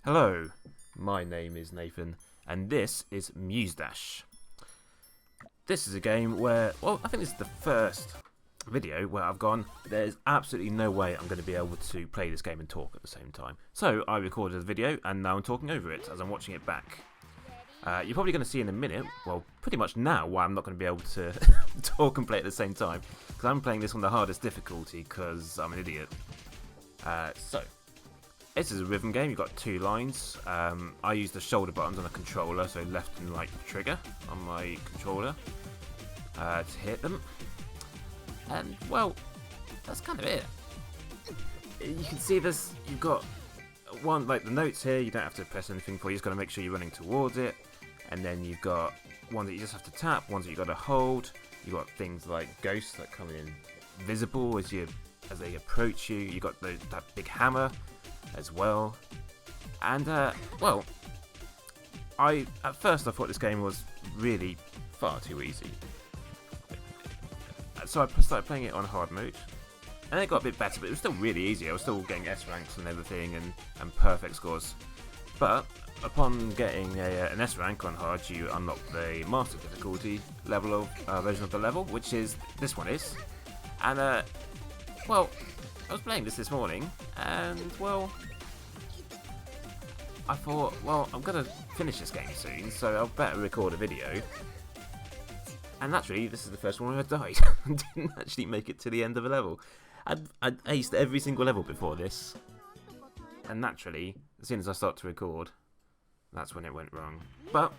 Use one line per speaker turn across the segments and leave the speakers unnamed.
Hello, my name is Nathan, and this is Muse Dash. This is a game where, well, I think this is the first video where I've gone, there's absolutely no way I'm going to be able to play this game and talk at the same time. So I recorded a video, and now I'm talking over it as I'm watching it back. You're probably going to see in a minute, well, pretty much now, why I'm not going to be able to talk and play at the same time. Because I'm playing this on the hardest difficulty, because I'm an idiot. So, this is a rhythm game. You've got two lines. I use the shoulder buttons on a controller, so left and right trigger on my controller to hit them. And, well, that's kind of it. You can see this, you've got one, like the notes here, you don't have to press anything for, you just got to make sure you're running towards it. And then you've got ones that you just have to tap, ones that you've got to hold. You've got things like ghosts that come in visible as they approach you. You've got that big hammer as well. And, well, at first I thought this game was really far too easy. So I started playing it on hard mode. And it got a bit better, but it was still really easy. I was still getting S ranks and everything and perfect scores. But upon getting an S rank on hard, you unlock the master difficulty level of version of the level, which is this one is. And well, I was playing this morning, and well, I thought, well, I'm gonna finish this game soon, so I'll better record a video. And naturally, this is the first one where I died. I didn't actually make it to the end of a level. I'd aced every single level before this, and naturally, as soon as I start to record, that's when it went wrong. But,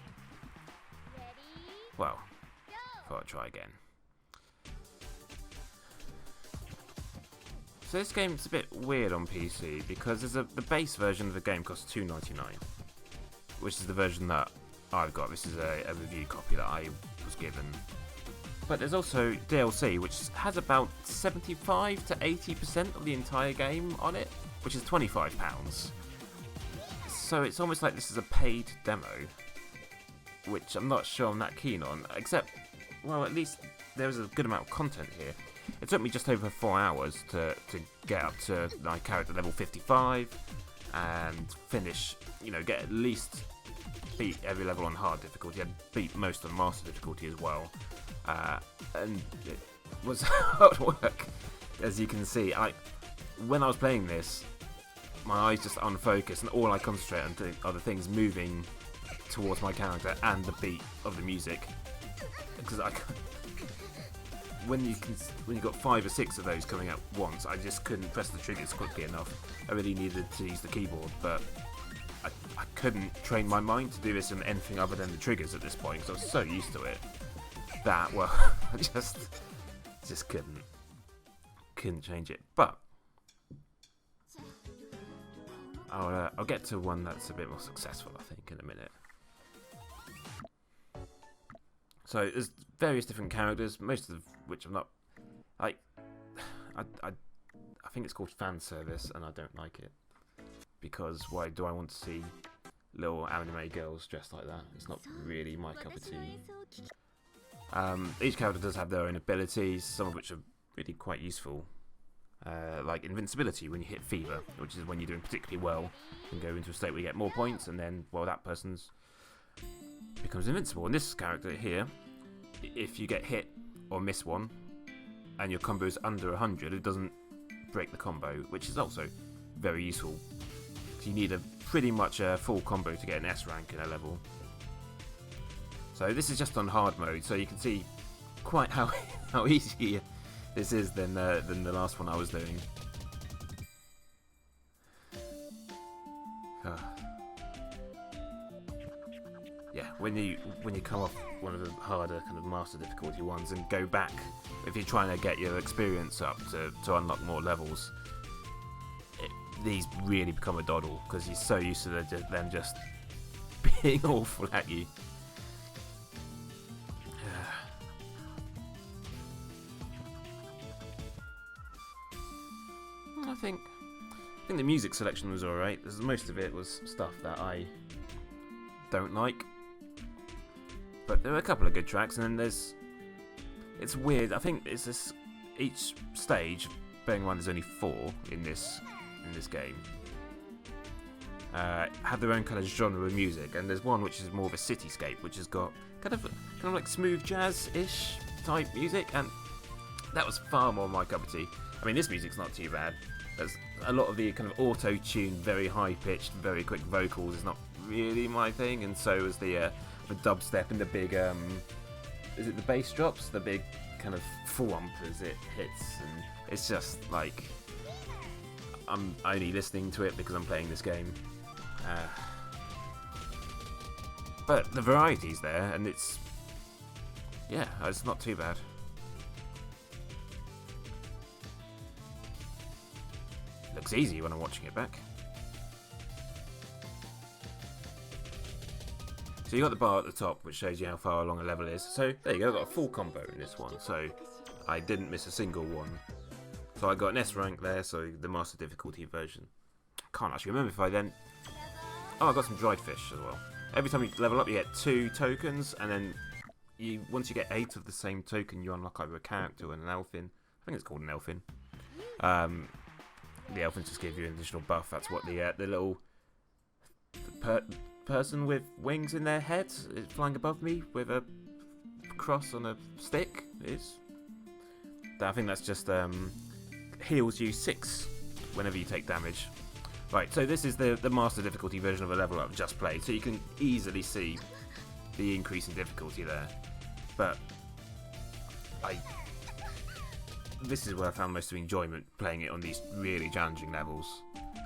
well, thought I'd try again. So this game's a bit weird on PC because the base version of the game costs $2.99, which is the version that I've got. This is a review copy that I was given. But there's also DLC, which has about 75 to 80% of the entire game on it, which is £25. So it's almost like this is a paid demo, which I'm not sure I'm that keen on, except, well, at least there's a good amount of content here. It took me just over 4 hours to get up to my character level 55 and finish, get at least beat every level on hard difficulty. I beat most on master difficulty as well. And it was hard work, as you can see. When I was playing this, my eyes just unfocused, and all I concentrate on are the things moving towards my character and the beat of the music. Because when you've got 5 or 6 of those coming at once, I just couldn't press the triggers quickly enough. I really needed to use the keyboard, but I couldn't train my mind to do this on anything other than the triggers at this point, because I was so used to it that, well, I just couldn't change it. But I'll get to one that's a bit more successful, I think, in a minute. So there's various different characters, most of which I'm not like. I think it's called fan service, and I don't like it because why do I want to see little anime girls dressed like that? It's not really my cup of tea. Each character does have their own abilities, some of which are really quite useful. Like invincibility when you hit fever, which is when you're doing particularly well and go into a state where you get more points, and then, well, that person's becomes invincible. And this character here, if you get hit or miss one and your combo is under 100, it doesn't break the combo, which is also very useful. So you need pretty much a full combo to get an S rank in a level. So this is just on hard mode, so you can see quite how easy this is than the last one I was doing. Yeah, when you come off one of the harder kind of master difficulty ones and go back, if you're trying to get your experience up to unlock more levels, these really become a doddle because you're so used to them just being awful at you. I think the music selection was alright. Most of it was stuff that I don't like, but there are a couple of good tracks, and then it's weird. I think it's this each stage. Bearing in mind there's only 4 in this game. have their own kind of genre of music, and there's one which is more of a cityscape, which has got kind of like smooth jazz-ish type music, and that was far more my cup of tea. I mean, this music's not too bad. There's a lot of the kind of auto-tuned, very high-pitched, very quick vocals is not really my thing, and so is the dubstep and the big, is it the bass drops? The big kind of thwomp as it hits, and it's just like, I'm only listening to it because I'm playing this game. But the variety's there, and it's not too bad. Looks easy when I'm watching it back. So you got the bar at the top, which shows you how far along a level is. So there you go, I got a full combo in this one, so I didn't miss a single one. So I got an S rank there, so the master difficulty version. Can't actually remember if I then... Oh, I got some dried fish as well. Every time you level up, you get 2 tokens, and then once you get 8 of the same token, you unlock either a character and an elfin. I think it's called an elfin. The elfins just give you an additional buff. That's what the little person with wings in their head flying above me with a cross on a stick is. I think that's just heals you 6 whenever you take damage. Right, so this is the master difficulty version of a level I've just played, so you can easily see the increase in difficulty there. But this is where I found most of the enjoyment, playing it on these really challenging levels,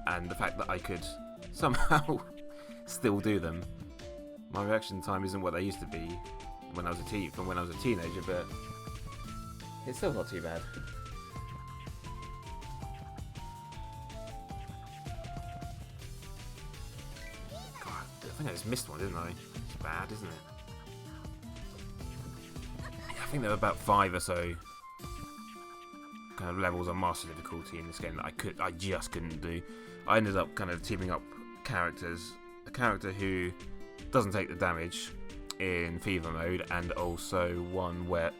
and the fact that I could somehow still do them. My reaction time isn't what they used to be when I was a teenager, but it's still not too bad. God, I think I just missed one, didn't I? It's bad, isn't it? I think there were about 5 or so kind of levels on master difficulty in this game that I just couldn't do. I ended up kind of teaming up characters, a character who doesn't take the damage in fever mode, and also one where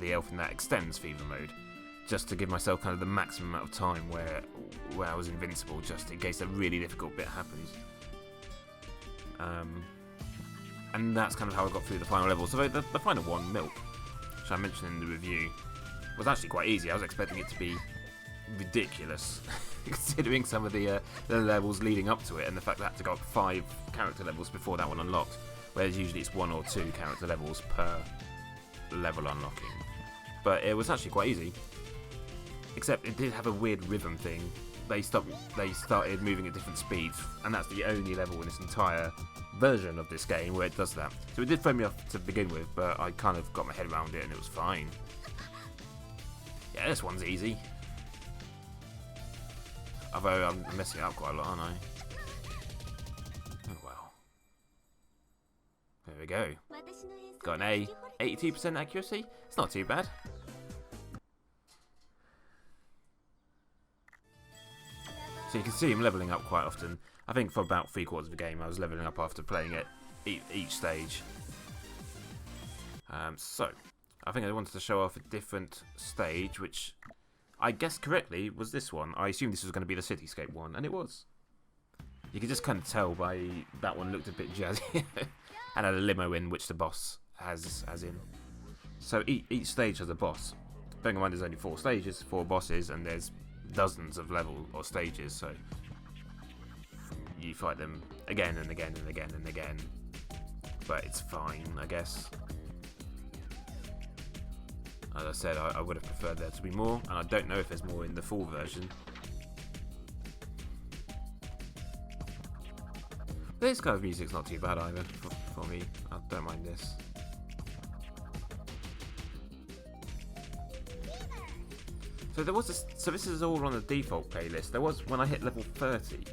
the elfin that extends fever mode, just to give myself kind of the maximum amount of time where I was invincible, just in case a really difficult bit happens. And that's kind of how I got through the final level. So the final one, Milk, which I mentioned in the review, was actually quite easy. I was expecting it to be ridiculous, considering some of the levels leading up to it, and the fact that I had to go up 5 character levels before that one unlocked, whereas usually it's 1 or 2 character levels per level unlocking. But it was actually quite easy, except it did have a weird rhythm thing. They started moving at different speeds, and that's the only level in this entire version of this game where it does that. So it did throw me off to begin with, but I kind of got my head around it and it was fine. Yeah, this one's easy. Although I'm messing it up quite a lot, aren't I? Oh well. There we go. Got an A. 82% accuracy? It's not too bad. So you can see him levelling up quite often. I think for about 3/4 of the game I was levelling up after playing it each stage. So, I think I wanted to show off a different stage, which I guessed correctly was this one. I assumed this was going to be the cityscape one, and it was. You can just kind of tell by that one looked a bit jazzy. And had a limo in which the boss has in. So each stage has a boss. Bearing in mind there's only 4 stages, 4 bosses, and there's dozens of level or stages, so you fight them again and again and again and again. But it's fine, I guess. As I said, I would have preferred there to be more, and I don't know if there's more in the full version. This kind of music's not too bad either for me. I don't mind this. So there was so this is all on the default playlist. There was, when I hit level 30,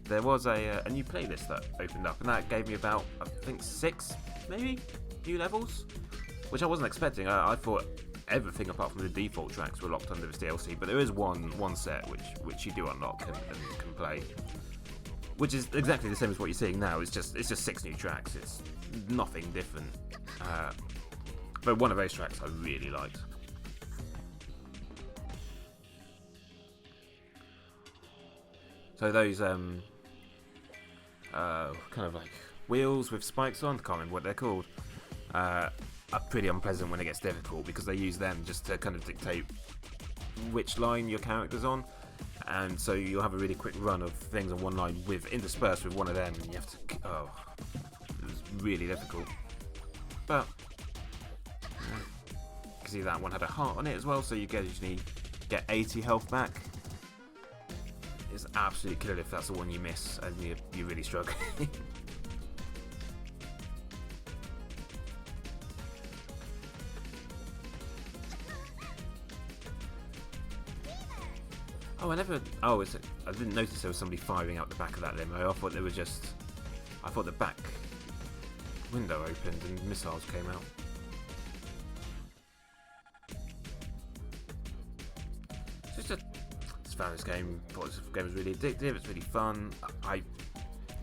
there was a new playlist that opened up, and that gave me about, I think, 6 maybe new levels, which I wasn't expecting. I thought everything apart from the default tracks were locked under this DLC, but there is one set which you do unlock and can play, which is exactly the same as what you're seeing now. It's just 6 new tracks. It's nothing different. But one of those tracks I really liked. So those kind of like wheels with spikes on. I can't remember what they're called. Are pretty unpleasant when it gets difficult because they use them just to kind of dictate which line your character's on. And so you'll have a really quick run of things on one line with interspersed with one of them, and you have to. Oh, it was really difficult. But you can see that one had a heart on it as well, so you usually get 80 health back. It's absolutely killer if that's the one you miss and you're really struggling. Oh, I didn't notice there was somebody firing out the back of that limo. I thought I thought the back window opened and missiles came out. Just found this game. Thought this game was really addictive. It's really fun. I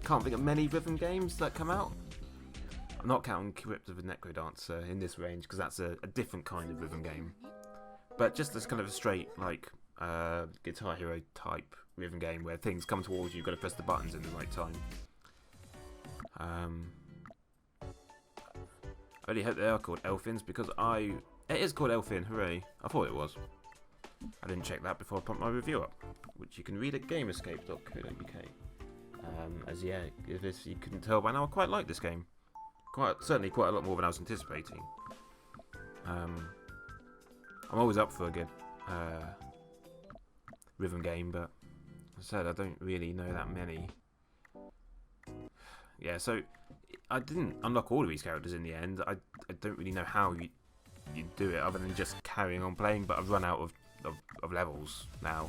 can't think of many rhythm games that come out. I'm not counting Crypt of the Necrodancer in this range because that's a different kind of rhythm game. But just as kind of a straight like Guitar Hero type rhythm game where things come towards you, you've got to press the buttons in the right time. I really hope they are called Elfins because it is called Elfin, hooray. I thought it was. I didn't check that before I pumped my review up, which you can read at gamerscape.co.uk. As if you couldn't tell by now, I quite like this game. Certainly quite a lot more than I was anticipating. I'm always up for a good rhythm game, but as I said, I don't really know that many. Yeah, so I didn't unlock all of these characters in the end. I don't really know how you do it other than just carrying on playing, but I've run out of levels now,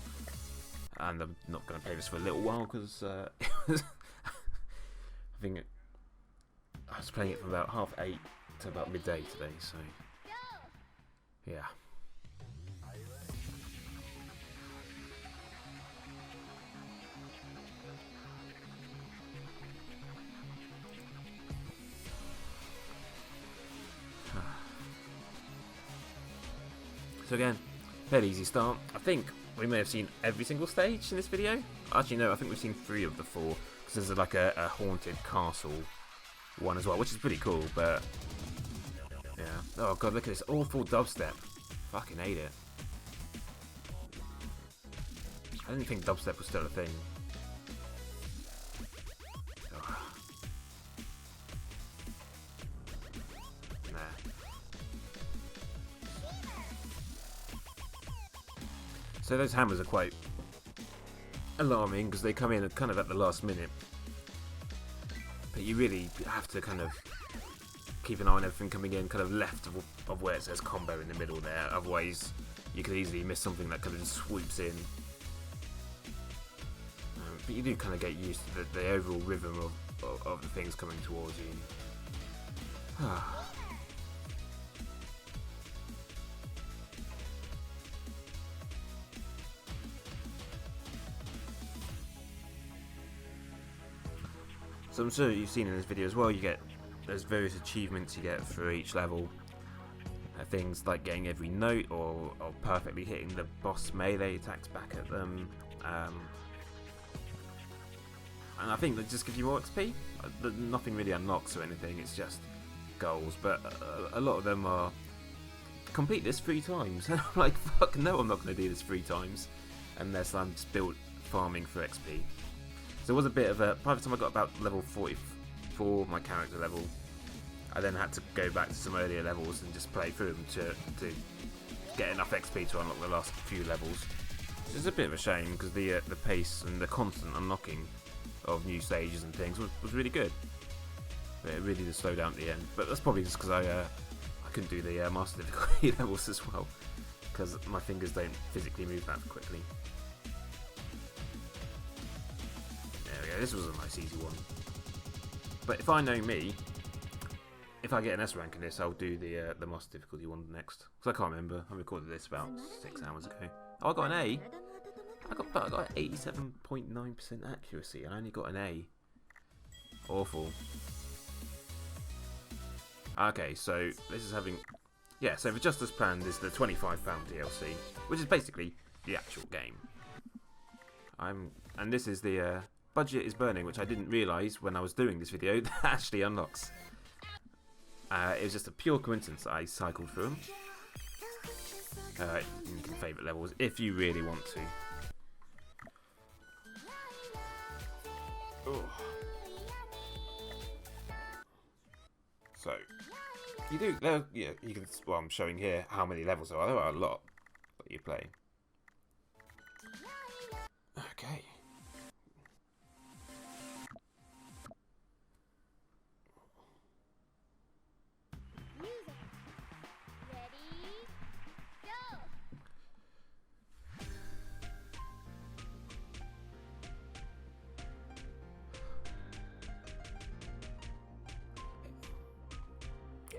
and I'm not going to play this for a little while because I think I was playing it from about 8:30 to about midday today, so yeah. So again, fairly easy start. I think we may have seen every single stage in this video. Actually, no, I think we've seen 3 of the 4 because there's like a haunted castle one as well, which is pretty cool. But yeah, oh god, look at this awful dubstep. Fucking hate it. I didn't think dubstep was still a thing. So those hammers are quite alarming because they come in kind of at the last minute. But you really have to kind of keep an eye on everything coming in kind of left of where it says combo in the middle there. Otherwise, you could easily miss something that kind of just swoops in. But you do kind of get used to the overall rhythm of the things coming towards you. So I'm sure you've seen in this video as well, there's various achievements you get for each level. Things like getting every note or perfectly hitting the boss melee attacks back at them. And I think that just gives you more XP. Nothing really unlocks or anything, it's just goals. But a lot of them are complete this 3 times. And I'm like, fuck no, I'm not going to do this 3 times unless I'm just built farming for XP. So it was a bit of a... By the time I got about level 44, my character level, I then had to go back to some earlier levels and just play through them to get enough XP to unlock the last few levels. Which is a bit of a shame because the pace and the constant unlocking of new stages and things was really good. But it really did slow down at the end. But that's probably just because I couldn't do the master difficulty levels as well, because my fingers don't physically move that quickly. Yeah, this was a nice easy one. But if I know me, if I get an S rank in this, I'll do the master difficulty one next. Because I can't remember. I recorded this about 6 hours ago. Oh, I got an A. I got 87.9% accuracy. I only got an A. Awful. Okay, so this is having... Yeah, so for Just As Planned is the £25 DLC, which is basically the actual game. And this is the budget is burning, which I didn't realise when I was doing this video, that actually unlocks. It was just a pure coincidence that I cycled through them. You can favourite levels if you really want to. Oh. So, you do, yeah, you can, well, I'm showing here how many levels there are. There are a lot that you play. Okay.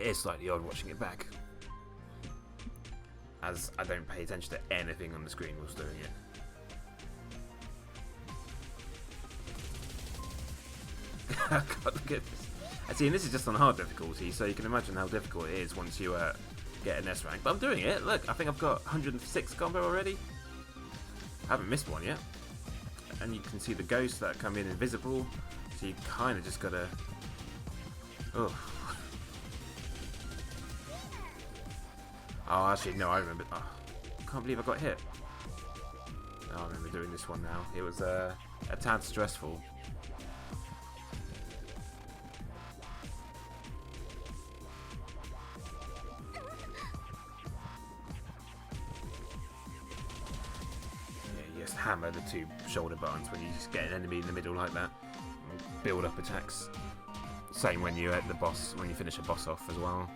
It is slightly odd watching it back, as I don't pay attention to anything on the screen whilst doing it. God, look at this. I see, and this is just on hard difficulty, so you can imagine how difficult it is once you get an S rank. But I'm doing it. Look, I think I've got 106 combo already. I haven't missed one yet. And you can see the ghosts that come in invisible, so you kind of just gotta... Oh. Oh, actually, no, I remember. Oh, I can't believe I got hit. Oh, I remember doing this one now. It was a tad stressful. Yeah, you just hammer the two shoulder buttons when you just get an enemy in the middle like that. And build up attacks. Same when you're at the boss, when you finish a boss off as well.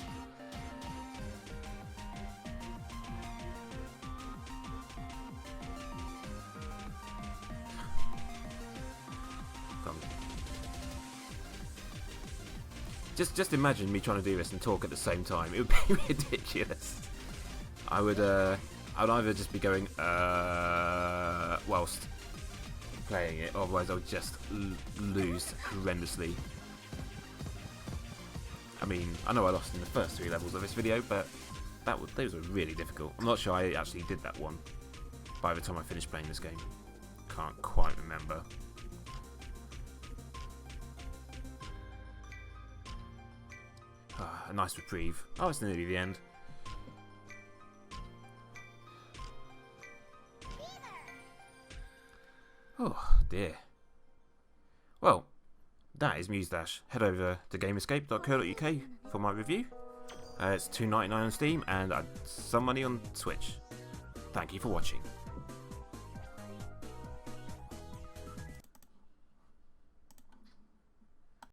Just imagine me trying to do this and talk at the same time. It would be ridiculous. I'd either just be going whilst playing it, otherwise I would just lose horrendously. I mean, I know I lost in the first 3 levels of this video, but those were really difficult. I'm not sure I actually did that one by the time I finished playing this game. Can't quite remember. A nice reprieve. Oh, it's nearly the end. Oh, dear. Well, that is Muse Dash. Head over to gamerscape.co.uk for my review. It's $2.99 on Steam and some money on Switch. Thank you for watching.